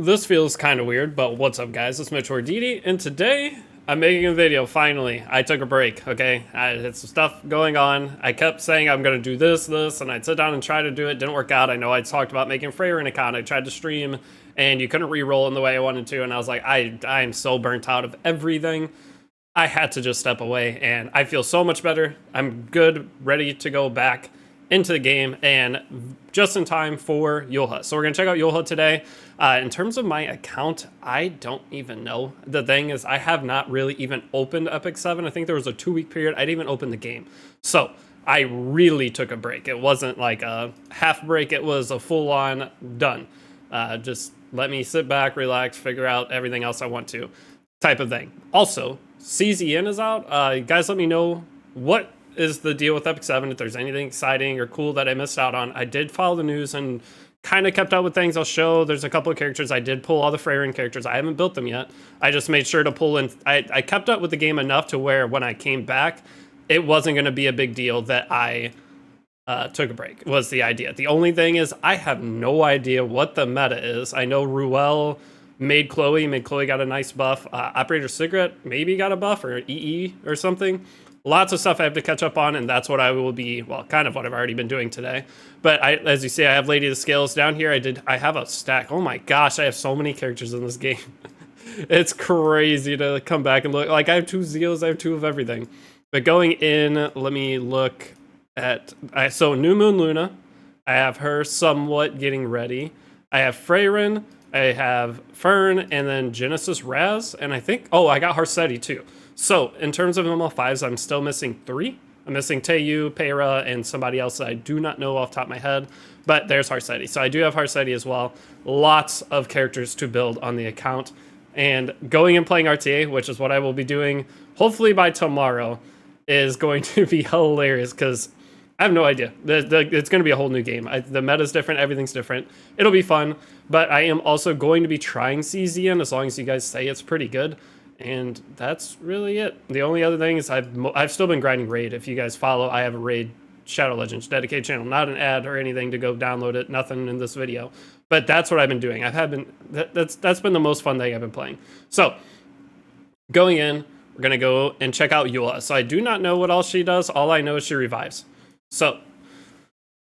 this feels kind of weird, but what's up, guys? It's Mitch or Deity, and today I'm making a video. Finally, I took a break. Okay, I had some stuff going on. I kept saying I'm gonna do this, and I'd sit down and try to do it. Didn't work out. I know I talked about making Freyr an account. I tried to stream, and you couldn't re-roll in the way I wanted to, and I was like, I'm so burnt out of everything. I had to just step away, and I feel so much better. I'm good, ready to go back into the game, and just in time for Yulha. So we're going to check out Yulha today. In terms of my account, I don't even know. The thing is, I have not really even opened Epic 7. I think there was a 2-week period. I didn't even open the game. So I really took a break. It wasn't like a half break. It was a full-on done. Just let me sit back, relax, figure out everything else I want to type of thing. Also, CZN is out. Guys, let me know what is the deal with Epic 7, if there's anything exciting or cool that I missed out on. I did follow the news and kind of kept up with things. I'll show there's a couple of characters. I did pull all the Freyrin characters. I haven't built them yet. I just made sure to pull in. I kept up with the game enough to where when I came back, it wasn't going to be a big deal that I took a break, was the idea. The only thing is I have no idea what the meta is. I know Ruel made Chloe got a nice buff. Operator Cigarette maybe got a buff, or EE or something. Lots of stuff I have to catch up on, and that's what I will be, well, kind of what I've already been doing today. But as you see, I have Lady of the Scales down here. I have a stack. Oh my gosh, I have so many characters in this game. It's crazy to come back and look. Like, I have 2 Zeals, I have 2 of everything. But going in, let me look at, so New Moon Luna, I have her somewhat getting ready. I have Freyrin, I have Fern, and then Genesis Raz, and I think, oh, I got Harsetti too. So, in terms of ML5s, I'm still missing 3. I'm missing Taeyu, Pera, and somebody else that I do not know off the top of my head. But there's Harsetti. So I do have Harsetti as well. Lots of characters to build on the account. And going and playing RTA, which is what I will be doing, hopefully by tomorrow, is going to be hilarious because I have no idea. It's going to be a whole new game. The meta's different. Everything's different. It'll be fun. But I am also going to be trying CZN as long as you guys say it's pretty good. And that's really it. The only other thing is I've still been grinding Raid. If you guys follow, I have a Raid Shadow Legends dedicated channel. Not an ad or anything to go download it. Nothing in this video. But that's what I've been doing. That's been the most fun thing I've been playing. So going in, we're gonna go and check out Yulha. So I do not know what all she does. All I know is she revives. So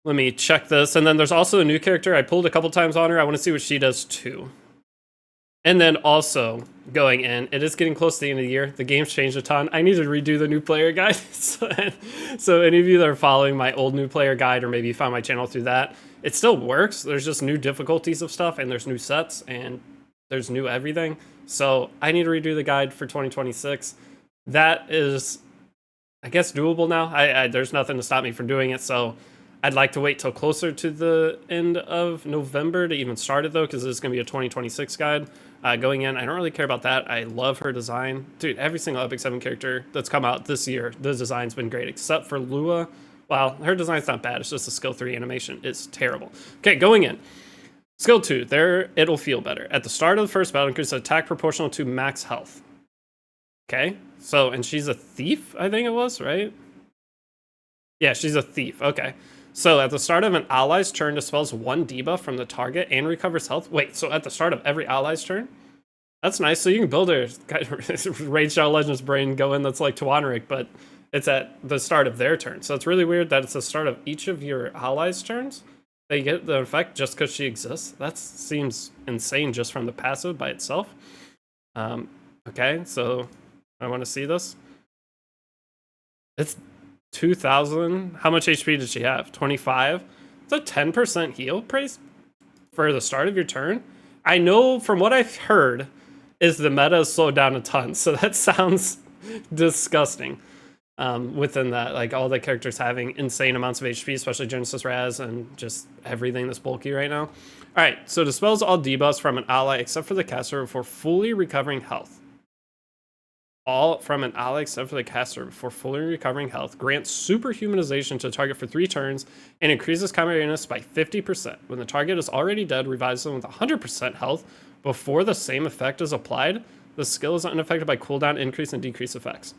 let me check this. And then there's also a new character I pulled a couple times on her. I want to see what she does too. And then also, going in, it is getting close to the end of the year. The game's changed a ton. I need to redo the new player guide. So any of you that are following my old new player guide, or maybe you found my channel through that, it still works. There's just new difficulties of stuff, and there's new sets, and there's new everything. So I need to redo the guide for 2026. That is, I guess, doable now. There's nothing to stop me from doing it, so I'd like to wait till closer to the end of November to even start it, though, because it's going to be a 2026 guide. Going in, I don't really care about that. I love her design. Dude, every single Epic 7 character that's come out this year, the design's been great, except for Lua. Well, her design's not bad. It's just the skill 3 animation. It's terrible. Okay, going in. Skill 2, there, it'll feel better. At the start of the first battle, increase attack proportional to max health. Okay, so, and she's a thief, I think it was, right? Yeah, she's a thief. Okay. So at the start of an ally's turn, dispels 1 debuff from the target and recovers health. Wait, so at the start of every ally's turn? That's nice. So you can build a Raid Shadow Legends brain going that's like Tawanrik, but it's at the start of their turn. So it's really weird that it's the start of each of your allies' turns. They get the effect just because she exists. That seems insane just from the passive by itself. Okay, so I want to see this. It's 2,000. How much HP did she have? 25. It's a 10% heal praise for the start of your turn. I know from what I've heard is the meta is slowed down a ton, so that sounds disgusting. Within that, like all the characters having insane amounts of HP, especially Genesis Raz and just everything that's bulky right now. All right, so dispels all debuffs from an ally except for the caster before fully recovering health. All from an ally except for the caster before fully recovering health. Grants superhumanization to the target for 3 turns and increases combat readiness by 50%. When the target is already dead, revives them with 100% health before the same effect is applied. The skill is unaffected by cooldown, increase, and decrease effects.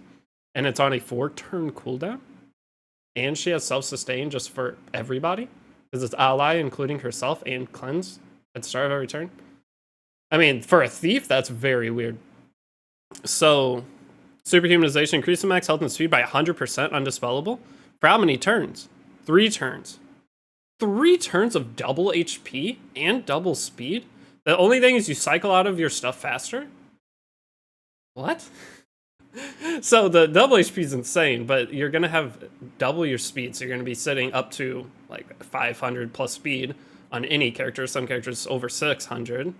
And it's on a 4-turn cooldown. And she has self-sustain just for everybody. Because it's ally, including herself, and cleanse at the start of every turn. I mean, for a thief, that's very weird. So, superhumanization increases max health and speed by 100% undispellable. For how many turns? 3 turns. 3 turns of double HP and double speed? The only thing is you cycle out of your stuff faster? What? So the double HP is insane, but you're going to have double your speed, so you're going to be sitting up to like 500 plus speed on any character. Some characters over 600.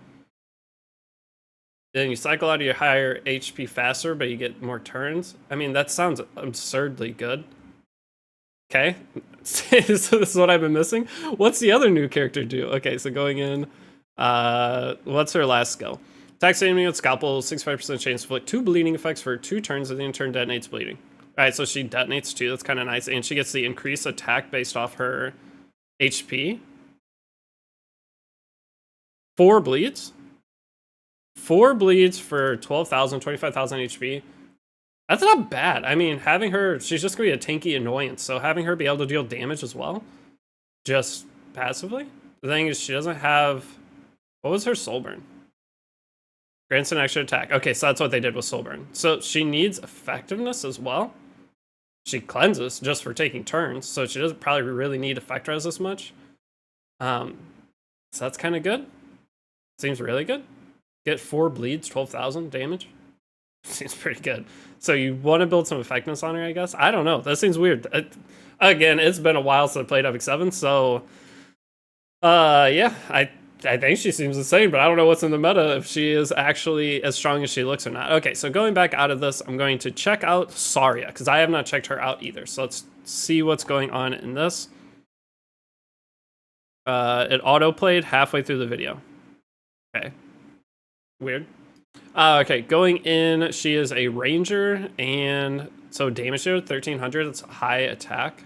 Then you cycle out of your higher HP faster, but you get more turns. I mean, that sounds absurdly good. Okay, so this is what I've been missing. What's the other new character do? Okay, so going in, what's her last skill? Attacks the enemy with scalpel, 65% chance to inflict 2 bleeding effects for 2 turns, and then in turn detonates bleeding. All right, so she detonates 2. That's kind of nice, and she gets the increased attack based off her HP. 4 bleeds. 4 bleeds for 12,000, 25,000 HP. That's not bad. I mean, having her, she's just going to be a tanky annoyance, so having her be able to deal damage as well, just passively. The thing is, she doesn't have, what was her soul burn? Grants an extra attack. Okay, so that's what they did with soul burn. So she needs effectiveness as well. She cleanses just for taking turns, so she doesn't probably really need effect res as much. So that's kind of good. Seems really good. Get 4 bleeds, 12,000 damage. Seems pretty good. So you want to build some effectiveness on her, I guess? I don't know. That seems weird. Again, it's been a while since I played Epic 7, so yeah, I think she seems insane, but I don't know what's in the meta if she is actually as strong as she looks or not. Okay, so going back out of this, I'm going to check out Saria, because I have not checked her out either. So let's see what's going on in this. It auto-played halfway through the video. Okay. Weird. Okay, going in, she is a ranger, and so damage to 1300, it's high attack.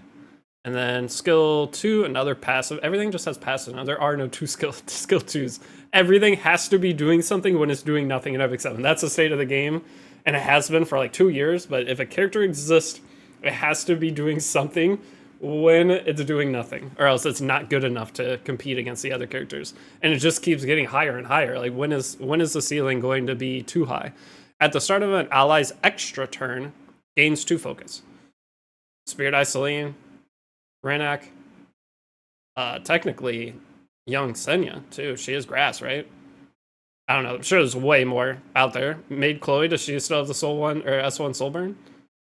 And then skill 2, another passive. Everything just has passive now. There are no skill 2s. Everything has to be doing something when it's doing nothing in Epic 7. That's the state of the game, and it has been for like 2 years, but if a character exists, it has to be doing something when it's doing nothing, or else it's not good enough to compete against the other characters. And it just keeps getting higher and higher. Like, when is the ceiling going to be too high? At the start of an ally's extra turn, gains 2 focus. Spirit Eye Celine, Renak, technically young Senya too. She is grass, right? I don't know. I'm sure there's way more out there. Maid Chloe, does she still have the Soul 1 or S1 Soul Burn?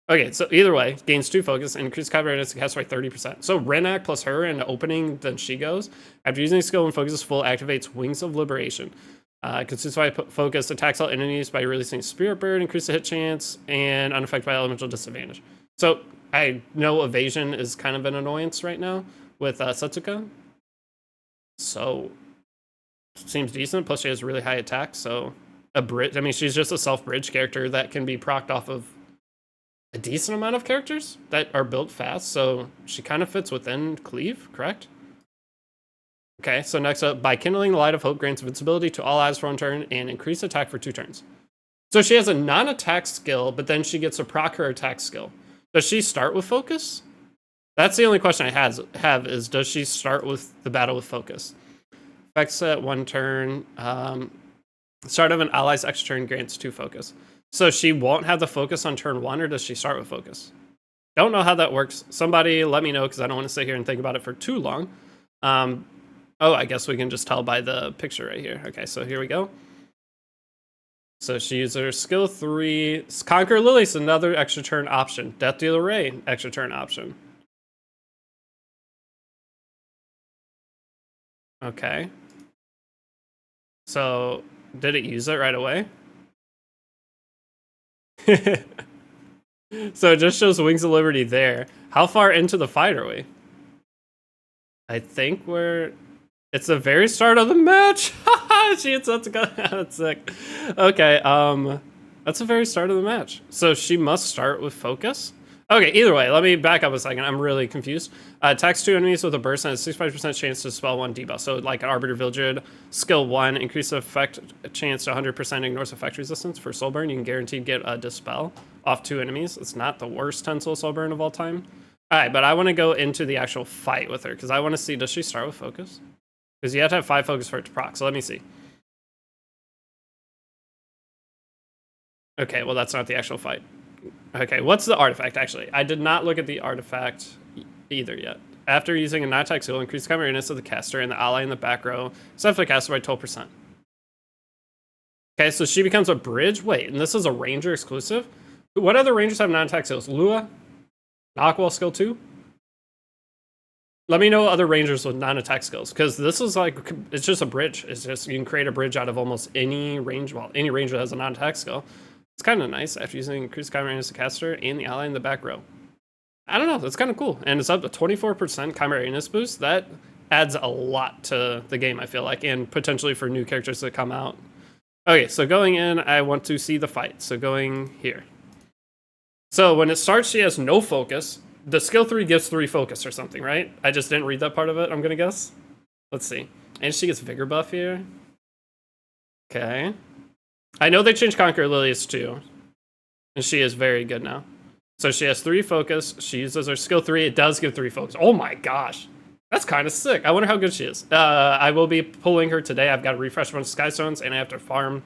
Okay, so either way, gains 2 focus and increases cover and cast by 30%. So Renak plus her in the opening, then she goes. After using skill and focus full, activates Wings of Liberation. Consumes by focus, attacks all enemies by releasing Spirit Bird, increase the hit chance, and unaffected by elemental disadvantage. So I know evasion is kind of an annoyance right now with Setsuka. So seems decent. Plus she has really high attack. So a bridge. I mean, she's just a self-bridge character that can be procced off of a decent amount of characters that are built fast. So she kind of fits within Cleave, correct? Okay, so next up, by kindling the light of hope, grants invincibility to all eyes for 1 turn and increase attack for 2 turns. So she has a non-attack skill, but then she gets to proc her attack skill. Does she start with focus? That's the only question I have is, does she start with the battle with focus? Effects at 1 turn. Start of an ally's extra turn grants 2 focus. So she won't have the focus on turn 1, or does she start with focus? Don't know how that works. Somebody let me know, because I don't want to sit here and think about it for too long. Oh, I guess we can just tell by the picture right here. Okay, so here we go. So she uses her skill 3. Conquer Lily's another extra turn option. Death Dealer Ray, extra turn option. Okay. So did it use it right away? So it just shows Wings of Liberty there. How far into the fight are we? I think it's the very start of the match. She hits Setsuka. That's sick. Okay, that's the very start of the match. So she must start with focus? Okay, either way, let me back up a second. I'm really confused. Attacks 2 enemies with a burst and has 65% chance to spell 1 debuff. So like an Arbiter Vildred, skill 1, increase the effect chance to 100%, ignores effect resistance. For Soul Burn, you can guaranteed get a Dispel off 2 enemies. It's not the worst 10 Soul Burn of all time. All right, but I want to go into the actual fight with her, because I want to see, does she start with focus? Because you have to have 5 focus for it to proc, so let me see. Okay, well, that's not the actual fight. Okay, what's the artifact, actually? I did not look at the artifact either yet. After using a non-attack skill, increase combat awareness of the caster and the ally in the back row, except for the caster by 12%. Okay, so she becomes a bridge? Wait, and this is a ranger exclusive? What other rangers have non-attack skills? Yulha? Knockwall skill 2? Let me know other rangers with non-attack skills, because this is like, it's just a bridge. It's just, you can create a bridge out of almost any range, well, any ranger that has a non-attack skill. It's kind of nice after using increased combat awareness of the caster and the ally in the back row. I don't know, that's kind of cool. And it's up to 24% combat awareness boost. That adds a lot to the game, I feel like, and potentially for new characters that come out. Okay, so going in, I want to see the fight. So going here. So when it starts, she has no focus. The skill 3 gives 3 focus or something, right? I just didn't read that part of it, I'm gonna guess. Let's see. And she gets vigor buff here. Okay. I know they changed Conqueror Lilius too. And she is very good now. So she has 3 focus. She uses her skill 3. It does give 3 focus. Oh my gosh. That's kind of sick. I wonder how good she is. I will be pulling her today. I've got to refresh a bunch of Skystones, and I have to farm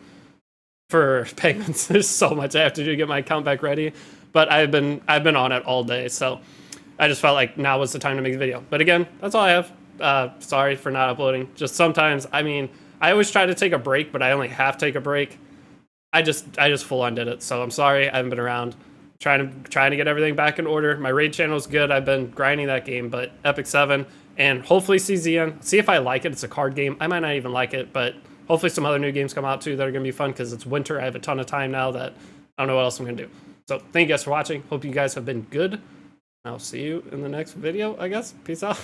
for penguins. There's so much I have to do to get my account back ready. But I've been on it all day, so I just felt like now was the time to make the video. But again, that's all I have. Sorry for not uploading. Just sometimes, I mean, I always try to take a break, but I only half take a break. I just full on did it. So I'm sorry. I haven't been around. Trying to get everything back in order. My raid channel is good. I've been grinding that game, but Epic 7 and hopefully CZN. See if I like it. It's a card game. I might not even like it, but hopefully some other new games come out too that are going to be fun because it's winter. I have a ton of time now that I don't know what else I'm going to do. So thank you guys for watching. Hope you guys have been good. I'll see you in the next video, I guess. Peace out.